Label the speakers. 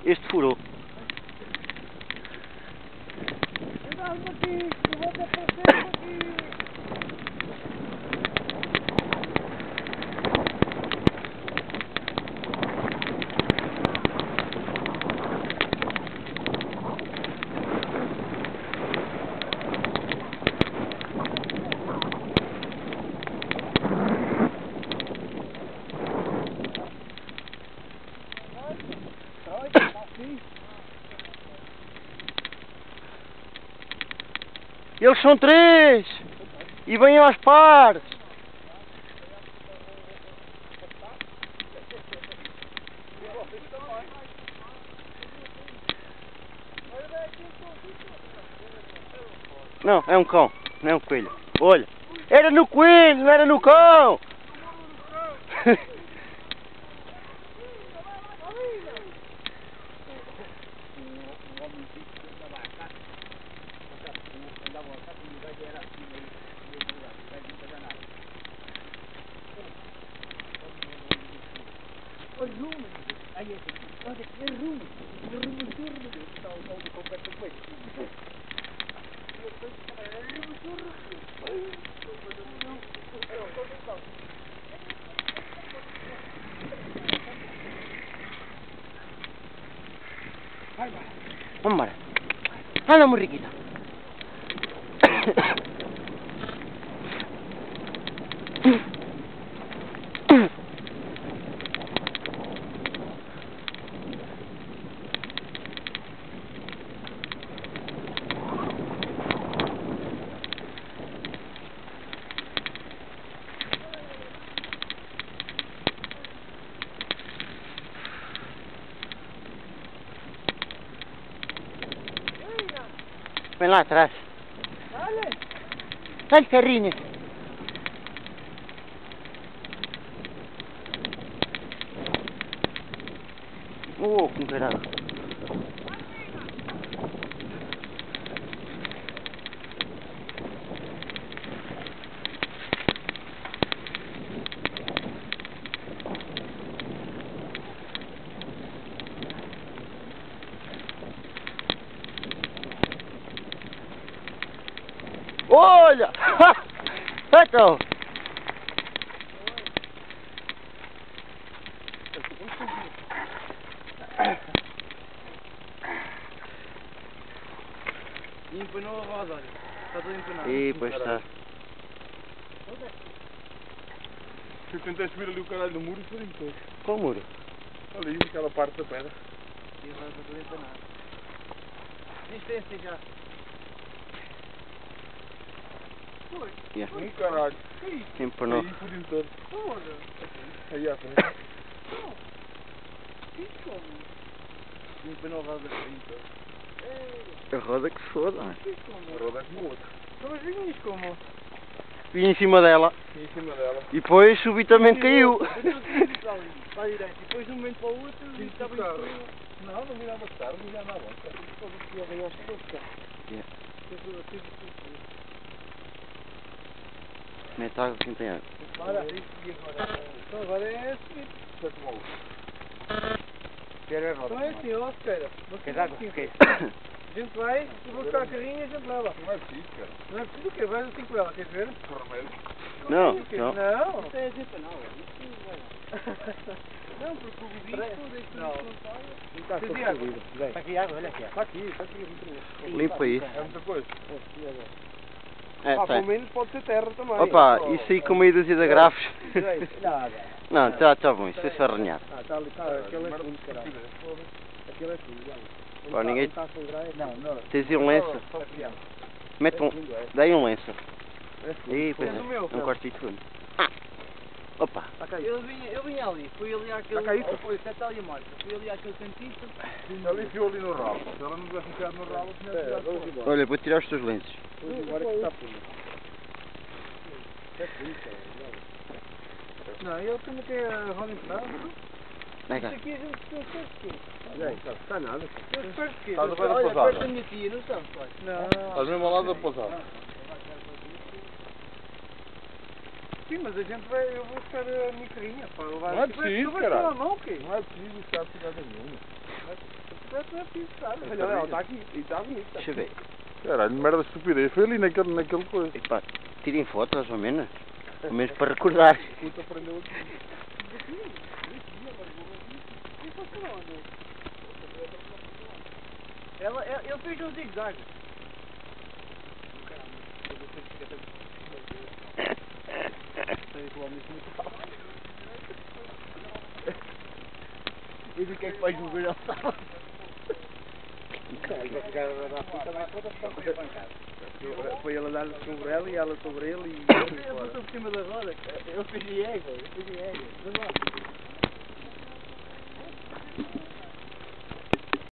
Speaker 1: Este furou. Eles são 3 e vêm aos pares. Não, é um cão, não é um coelho. Olha, era no coelho, não era no cão.
Speaker 2: O rumo, aí é rumo, turno, está o completo do peito.
Speaker 1: Vamos embora. Anda, morriquita. Vem lá atrás. Dale, ferrinha. Oh, com caralho. Olha! Então.
Speaker 2: Empanou a roda, olha. Está tudo empanado.
Speaker 1: Ih, pois está.
Speaker 3: Eu tentei subir ali o caralho do muro e foi todo.
Speaker 1: Qual muro?
Speaker 3: Ali, aquela parte da pedra.
Speaker 2: E agora está tudo empanado. Resistência já. Foi.
Speaker 1: Yeah.
Speaker 3: Caralho.
Speaker 2: Que isso?
Speaker 1: Empanou.
Speaker 3: Aí, fodido todo.
Speaker 2: Foda.
Speaker 3: Aí à frente.
Speaker 2: Isso como? Empanou a roda toda.
Speaker 1: A roda que se foda.
Speaker 2: Isso como?
Speaker 3: A roda é como outra.
Speaker 2: Mas vinhas como?
Speaker 1: Vim em cima dela
Speaker 3: E em cima dela.
Speaker 1: e depois subitamente caiu.
Speaker 2: Eu estou aqui para ali, para a direita, e depois de um momento para o outro,
Speaker 3: Sim,
Speaker 2: estava em
Speaker 3: claro.
Speaker 2: cima.
Speaker 3: Não, não mirava tarde, não mirava bom.
Speaker 1: Mete água que não tem água.
Speaker 2: Olha, e agora? Então agora é assim.
Speaker 3: Foi como o
Speaker 2: Então é assim, ó, espera.
Speaker 1: Queres água? Queres?
Speaker 2: A gente vai, se buscar a carrinha, a gente leva.
Speaker 3: Não é preciso, cara.
Speaker 2: Não é preciso o quê? Vais assim com ela, queres ver?
Speaker 3: Remédio.
Speaker 1: Não,
Speaker 2: O quê?
Speaker 1: não.
Speaker 2: Não. Isso é desempanado. Não, porque o bicho deixa
Speaker 3: Não.
Speaker 2: Está tudo perdido. Está aqui água, olha aqui. Está aqui.
Speaker 1: Limpa isso.
Speaker 3: É muita coisa.
Speaker 1: É,
Speaker 2: Pelo
Speaker 1: tem.
Speaker 2: menos pode ser terra também.
Speaker 1: Opa, isso aí com meia dúzia de grafos.
Speaker 2: Nada.
Speaker 1: Não, tá bom, isso é só arranhado.
Speaker 2: Ah, está ali, está. Aquele é fundo, caralho. Aquele é fundo, olha.
Speaker 1: Pá, ninguém...
Speaker 2: Está a sangrar. Não, não.
Speaker 1: Tens aí um lenço? Mete um... Dá-lhe um lenço. Aí, pois
Speaker 2: É do meu,
Speaker 1: é, um quarto de fundo. Opa.
Speaker 2: Eu vinha ali, fui ali àquele...
Speaker 3: Está caído?
Speaker 2: Foi, até está ali a marca. Fui ali àquele cantista.
Speaker 3: Ela enfiou ali no ralo. Se ela não tivesse enfiado no ralo, tinha tirado fora.
Speaker 1: Olha, vou tirar os teus lenços.
Speaker 2: Vamos embora que está fundo. Não, ele como que é a roda empenada?
Speaker 1: Vem
Speaker 2: Isso
Speaker 1: cá.
Speaker 2: aqui a gente tem os quê? Não está nada. Eu espero que
Speaker 3: Estás a ver a
Speaker 2: olha,
Speaker 3: pousada?
Speaker 2: perto da minha tia, não estamos, pai? Não.
Speaker 3: Estás mesmo ao lado da pousada.
Speaker 2: Sim, mas a gente vai, eu vou buscar a minha carrinha, pá.
Speaker 3: Não é preciso,
Speaker 2: Tu vais
Speaker 3: caralho.
Speaker 2: com a mão, o quê?
Speaker 3: Não é preciso buscar cidade nenhuma.
Speaker 2: não é preciso estar.
Speaker 3: Olha, ela está aqui. E está bonito.
Speaker 1: Deixa eu ver.
Speaker 3: Caralho, merda de estupidez. Foi ali naquele coisa.
Speaker 1: Epá, tirem fotos ao menos. Ao menos para recordar.
Speaker 3: Puta, aprendeu aqui.
Speaker 2: Ele fez um zigue-zague. E do que é que vais mover ele estava? Foi ele a dar sobre ela e ela sobre ele e ele foi por cima da roda. Ele fez égua,